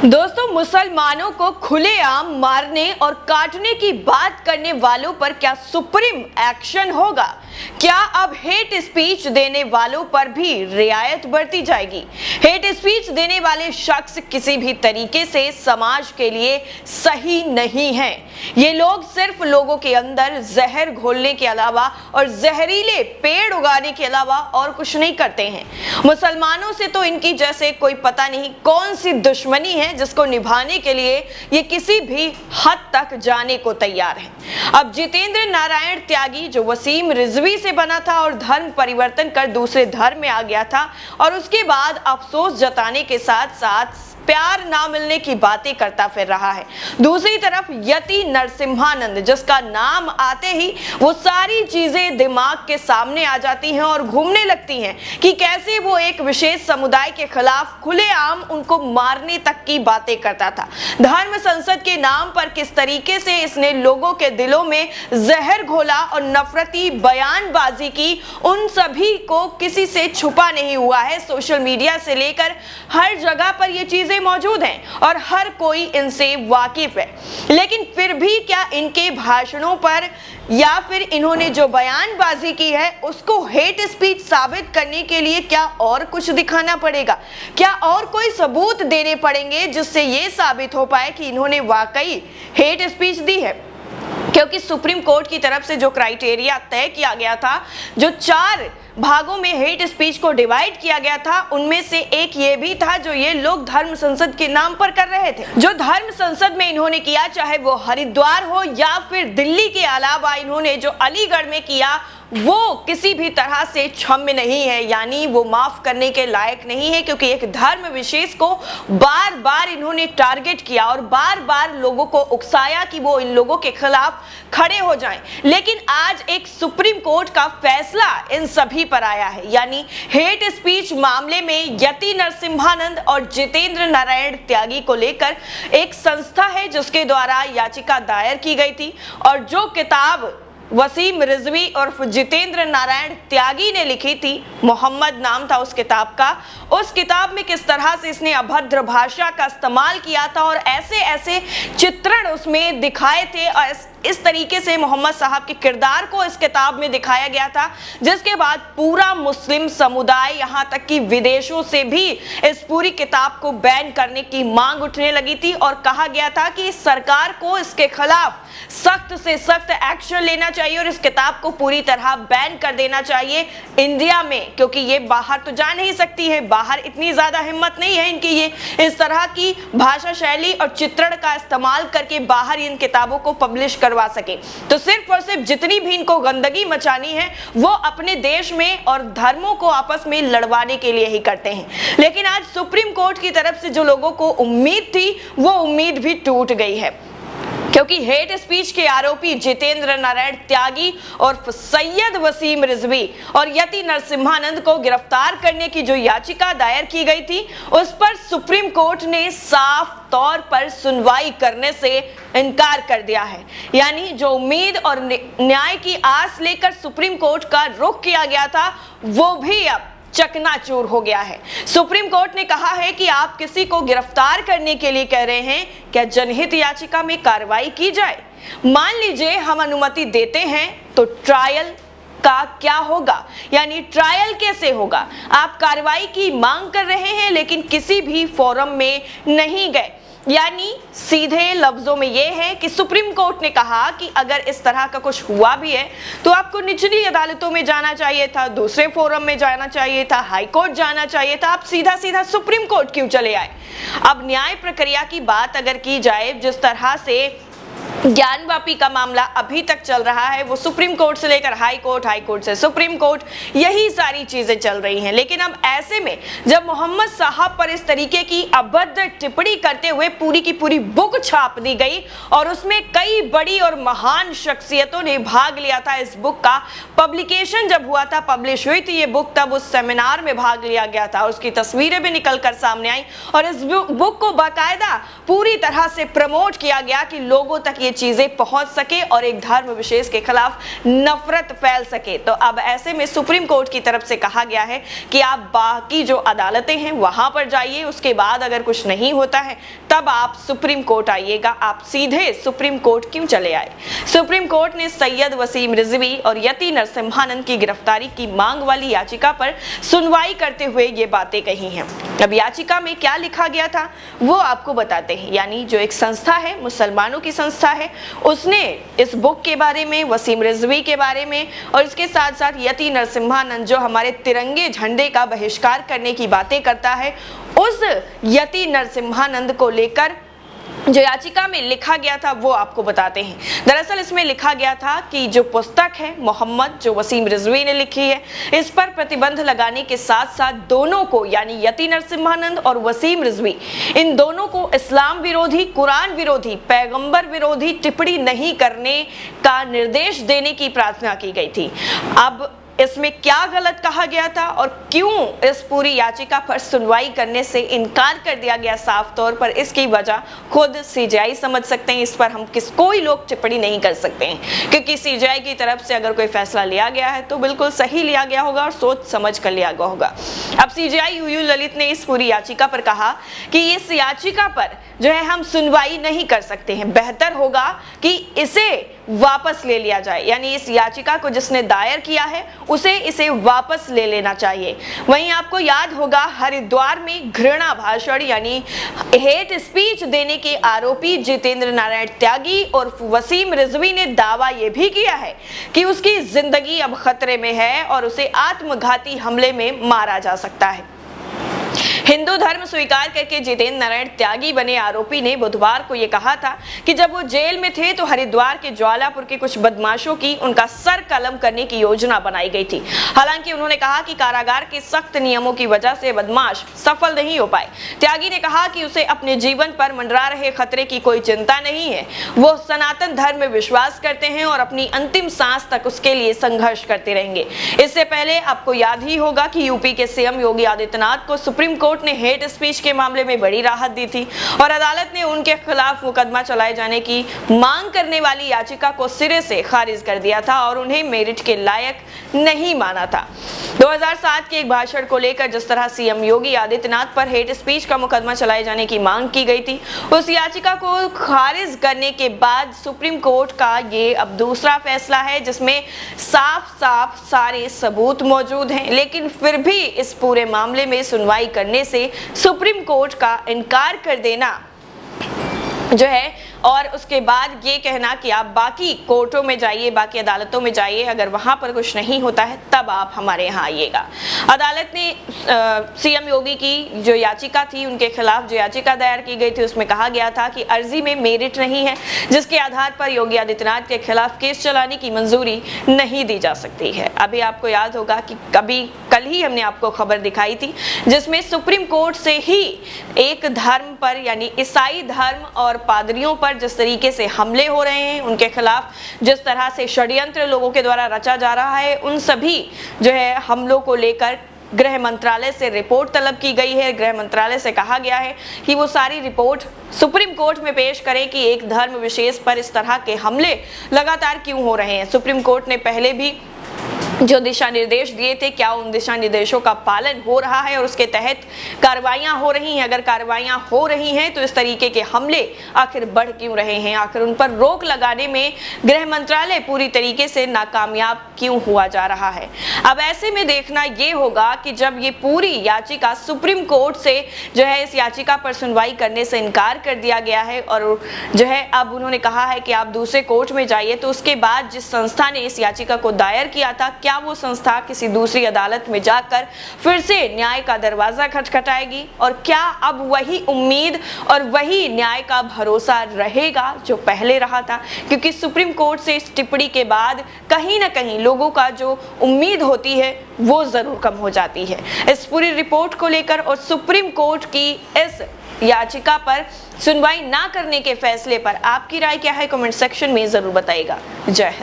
दोस्तों, मुसलमानों को खुलेआम मारने और काटने की बात करने वालों पर क्या सुप्रीम एक्शन होगा? क्या अब हेट स्पीच देने वालों पर भी रियायत बरती जाएगी? हेट स्पीच देने वाले शख्स किसी भी तरीके से समाज के लिए सही नहीं है। ये लोग सिर्फ लोगों के अंदर जहर घोलने के अलावा और जहरीले पेड़ उगाने के अलावा और कुछ नहीं करते हैं। मुसलमानों से तो इनकी जैसे कोई पता नहीं कौन सी दुश्मनी है जिसको निभाने के लिए ये किसी भी हद तक जाने को तैयार हैं। अब जितेंद्र नारायण त्यागी जो वसीम रिजवी से बना था और धर्म परिवर्तन कर दूसरे धर्म में आ गया था और उसके बाद अफसोस जताने के साथ साथ प्यार ना मिलने की बातें करता फिर रहा है। दूसरी तरफ यति नरसिम्हानंद, जिसका नाम आते ही वो सारी चीजें दिमाग के सामने आ जाती हैं और घूमने लगती हैं कि कैसे वो एक विशेष समुदाय के खिलाफ खुलेआम उनको मारने तक की बातें करता था। धर्म संसद के नाम पर किस तरीके से इसने लोगों के दिलों में जहर घोला और नफरती बयानबाजी की, उन सभी को किसी से छुपा नहीं हुआ है। सोशल मीडिया से लेकर हर जगह पर ये चीजें मौजूद हैं और हर कोई इनसे वाकिफ है। लेकिन फिर भी क्या इनके भाषणों पर या फिर इन्होंने जो बयानबाजी की है उसको हेट स्पीच साबित करने के लिए क्या और कुछ दिखाना पड़ेगा? क्या और कोई सबूत देने पड़ेंगे जिससे ये साबित हो पाए कि इन्होंने वाकई हेट स्पीच दी है? क्योंकि सुप्रीम कोर्ट की तरफ से जो क्राइटेरिया तय किया गया था, जो 4 भागों में हेट स्पीच को डिवाइड किया गया था, उनमें से एक ये भी था जो ये लोग धर्म संसद के नाम पर कर रहे थे। जो धर्म संसद में इन्होंने किया, चाहे वो हरिद्वार हो या फिर दिल्ली के अलावा इन्होंने जो अलीगढ़ में किया, वो किसी भी तरह से क्षम्य नहीं है, यानी वो माफ करने के लायक नहीं है। क्योंकि एक धर्म विशेष को बार बार इन्होंने टारगेट किया और बार बार लोगों को उकसाया कि वो इन लोगों के खिलाफ खड़े हो जाएं। लेकिन आज एक सुप्रीम कोर्ट का फैसला इन सभी पर आया है, यानी हेट स्पीच मामले में यति नरसिम्हानंद और जितेंद्र नारायण त्यागी को लेकर एक संस्था है जिसके द्वारा याचिका दायर की गई थी। और जो किताब वसीम रिजवी और जितेंद्र नारायण त्यागी ने लिखी थी, मोहम्मद नाम था उस किताब का, उस किताब में किस तरह से इसने अभद्र भाषा का इस्तेमाल किया था और ऐसे ऐसे चित्रण उसमें दिखाए थे और इस तरीके से मोहम्मद साहब के किरदार को इस किताब में दिखाया गया था, जिसके बाद पूरा मुस्लिम समुदाय यहाँ तक कि विदेशों से भी इस पूरी किताब को बैन करने की मांग उठने लगी थी और कहा गया था कि सरकार को इसके खिलाफ सख्त से सख्त एक्शन लेना चाहिए और इस किताब को पूरी तरह बैन कर देना चाहिए इंडिया में, क्योंकि ये बाहर तो जा नहीं सकती है, बाहर इतनी ज्यादा हिम्मत नहीं है इनकी ये इस तरह की भाषा शैली और चित्रण का इस्तेमाल करके बाहर इन किताबों को पब्लिश करवा सके। तो सिर्फ और सिर्फ जितनी भी इनको गंदगी मचानी है वो अपने देश में और धर्मों को आपस में लड़वाने के लिए ही करते हैं। लेकिन आज सुप्रीम कोर्ट की तरफ से जो लोगों को उम्मीद थी वो उम्मीद भी टूट गई है, क्योंकि हेट स्पीच के आरोपी जितेंद्र नारायण त्यागी और सैयद वसीम रिजवी और यति नरसिम्हानंद को गिरफ्तार करने की जो याचिका दायर की गई थी, उस पर सुप्रीम कोर्ट ने साफ तौर पर सुनवाई करने से इनकार कर दिया है। यानी जो उम्मीद और न्याय की आस लेकर सुप्रीम कोर्ट का रुख किया गया था वो भी अब चकनाचूर हो गया है। सुप्रीम कोर्ट ने कहा है कि आप किसी को गिरफ्तार करने के लिए कह रहे हैं, क्या जनहित याचिका में कार्रवाई की जाए? मान लीजिए हम अनुमति देते हैं तो ट्रायल का क्या होगा, यानी ट्रायल कैसे होगा? आप कार्रवाई की मांग कर रहे हैं लेकिन किसी भी फोरम में नहीं गए। यानी सीधे लफ्जों में यह है कि सुप्रीम कोर्ट ने कहा कि अगर इस तरह का कुछ हुआ भी है तो आपको निचली अदालतों में जाना चाहिए था, दूसरे फोरम में जाना चाहिए था, हाई कोर्ट जाना चाहिए था, आप सीधा सीधा सुप्रीम कोर्ट क्यों चले आए? अब न्याय प्रक्रिया की बात अगर की जाए, जिस तरह से ज्ञानवापी का मामला अभी तक चल रहा है वो सुप्रीम कोर्ट से लेकर हाई कोर्ट से सुप्रीम कोर्ट, यही सारी चीजें चल रही हैं। लेकिन अब ऐसे में जब मोहम्मद साहब पर इस तरीके की अभद्र टिप्पणी करते हुए पूरी की पूरी बुक छाप दी गई और उसमें कई बड़ी और महान शख्सियतों ने भाग लिया था, इस बुक का पब्लिकेशन जब हुआ था, पब्लिश हुई थी ये बुक, तब उस सेमिनार में भाग लिया गया था, उसकी तस्वीरें भी निकल कर सामने आई और इस बुक को बाकायदा पूरी तरह से प्रमोट किया गया कि लोगों तक ये ये चीजें पहुंच सके और एक धर्म विशेष के खिलाफ नफरत फैल सके। तो अब ऐसे में सुप्रीम कोर्ट की तरफ से कहा गया है कि आप बाकी जो अदालतें हैं वहां पर जाइए, उसके बाद अगर कुछ नहीं होता है तब आप सुप्रीम कोर्ट आइएगा। आप सीधे सुप्रीम कोर्ट क्यों चले आए? सुप्रीम कोर्ट ने सैयद वसीम रिजवी और यति नरसिम्हानंद की गिरफ्तारी की मांग वाली याचिका पर सुनवाई करते हुए ये बातें कही हैं। अब याचिका में क्या लिखा गया था वो आपको बताते हैं। यानी जो एक संस्था है, मुसलमानों की संस्था है, उसने इस बुक के बारे में, वसीम रिजवी के बारे में और इसके साथ साथ यति नरसिम्हानंद जो हमारे तिरंगे झंडे का बहिष्कार करने की बातें करता है, उस यति नरसिम्हानंद को लेकर जो याचिका में लिखा गया था वो आपको बताते हैं। दरअसल इसमें लिखा गया था कि जो पुस्तक है मोहम्मद जो वसीम रिजवी ने लिखी है, इस पर प्रतिबंध लगाने के साथ साथ दोनों को यानी यति नरसिम्हानंद और वसीम रिजवी, इन दोनों को इस्लाम विरोधी, कुरान विरोधी, पैगंबर विरोधी टिप्पणी नहीं करने का निर्देश देने की प्रार्थना की गई थी। अब इसमें क्या गलत कहा गया था और क्यों इस पूरी याचिका पर सुनवाई करने से इनकार कर दिया गया साफ तौर पर, इसकी वजह खुद सीजीआई समझ सकते हैं। इस पर हम कोई लोग टिप्पणी नहीं कर सकते हैं, क्योंकि सीजीआई की तरफ से अगर कोई फैसला लिया गया है तो बिल्कुल सही लिया गया होगा और सोच समझ कर लिया गया होगा। अब सीजीआई यूयू ललित ने इस पूरी याचिका पर कहा कि इस याचिका पर जो है हम सुनवाई नहीं कर सकते हैं, बेहतर होगा कि इसे वापस ले लिया जाए। यानी इस याचिका को जिसने दायर किया है उसे इसे वापस ले लेना चाहिए। वहीं आपको याद होगा हरिद्वार में घृणा भाषण यानी हेट स्पीच देने के आरोपी जितेंद्र नारायण त्यागी और वसीम रिजवी ने दावा यह भी किया है कि उसकी जिंदगी अब खतरे में है और उसे आत्मघाती हमले में मारा जा सकता है। हिंदू धर्म स्वीकार करके जितेंद्र नारायण त्यागी बने आरोपी ने बुधवार को यह कहा था कि जब वो जेल में थे तो हरिद्वार के ज्वालापुर के कुछ बदमाशों की उनका सर कलम करने की योजना बनाई गई थी। हालांकि उन्होंने कहा कि कारागार के सख्त नियमों की वजह से बदमाश सफल नहीं हो पाए। त्यागी ने कहा कि उसे अपने जीवन पर मंडरा रहे खतरे की कोई चिंता नहीं है। वो सनातन धर्म में विश्वास करते हैं और अपनी अंतिम सांस तक उसके लिए संघर्ष करते रहेंगे। इससे पहले आपको याद ही होगा कि यूपी के सीएम योगी आदित्यनाथ को सुप्रीम कोर्ट ने हेट स्पीच के मामले में बड़ी राहत दी थी और अदालत ने उनके खिलाफ मुकदमा चलाए जाने की मांग करने वाली याचिका को सिरे से खारिज कर दिया था और उन्हें मेरिट के लायक नहीं माना था। 2007 के एक भाषण को लेकर जिस तरह सीएम योगी आदित्यनाथ पर हेट स्पीच का मुकदमा चलाए जाने की मांग की गई थी, उस याचिका को खारिज करने के बाद सुप्रीम कोर्ट का ये अब दूसरा फैसला है जिसमें साफ साफ सारे सबूत मौजूद हैं। लेकिन फिर भी इस पूरे मामले में सुनवाई करने से सुप्रीम कोर्ट का इनकार कर देना जो है और उसके बाद ये कहना कि आप बाकी कोर्टों में जाइए, बाकी अदालतों में जाइए, अगर वहां पर कुछ नहीं होता है तब आप हमारे यहाँ आइएगा। अदालत ने सीएम योगी की जो याचिका थी, उनके खिलाफ जो याचिका दायर की गई थी, उसमें कहा गया था कि अर्जी में मेरिट नहीं है जिसके आधार पर योगी आदित्यनाथ के खिलाफ केस चलाने की मंजूरी नहीं दी जा सकती है। अभी आपको याद होगा कि कल ही हमने आपको खबर दिखाई थी जिसमें सुप्रीम कोर्ट से ही एक धर्म पर यानी ईसाई धर्म और पादरियों पर जिस तरीके से हमले हो रहे हैं, उनके खिलाफ जिस तरह से षड्यंत्र लोगों के द्वारा रचा जा रहा है, उन सभी जो है हमलों को लेकर गृह मंत्रालय से रिपोर्ट तलब की गई है। गृह मंत्रालय से कहा गया है कि वो सारी रिपोर्ट सुप्रीम कोर्ट में पेश करें कि एक धर्म विशेष पर इस तरह के हमले लगातार क्यों हो रहे हैं। सुप्रीम कोर्ट ने पहले भी जो दिशा निर्देश दिए थे, क्या उन दिशा निर्देशों का पालन हो रहा है और उसके तहत कार्रवाइयां हो रही हैं? अगर कार्रवाइयां हो रही हैं तो इस तरीके के हमले आखिर बढ़ क्यों रहे हैं? आखिर उन पर रोक लगाने में गृह मंत्रालय पूरी तरीके से नाकामयाब क्यों हुआ जा रहा है? अब ऐसे में देखना ये होगा कि जब ये पूरी याचिका सुप्रीम कोर्ट से जो है इस याचिका पर सुनवाई करने से इनकार कर दिया गया है और जो है अब उन्होंने कहा है कि आप दूसरे कोर्ट में जाइए, तो उसके बाद जिस संस्था ने इस याचिका को दायर किया था, क्या वो संस्था किसी दूसरी अदालत में जाकर फिर से न्याय का दरवाजा खटखटाएगी? और क्या अब वही उम्मीद और वही न्याय का भरोसा रहेगा जो पहले रहा था? क्योंकि सुप्रीम कोर्ट से इस टिप्पणी के बाद कहीं ना कहीं लोगों का जो उम्मीद होती है वो जरूर कम हो जाती है। इस पूरी रिपोर्ट को लेकर और सुप्रीम कोर्ट की इस याचिका पर सुनवाई ना करने के फैसले पर आपकी राय क्या है? कमेंट सेक्शन में जरूर बताइएगा। जय हिंद।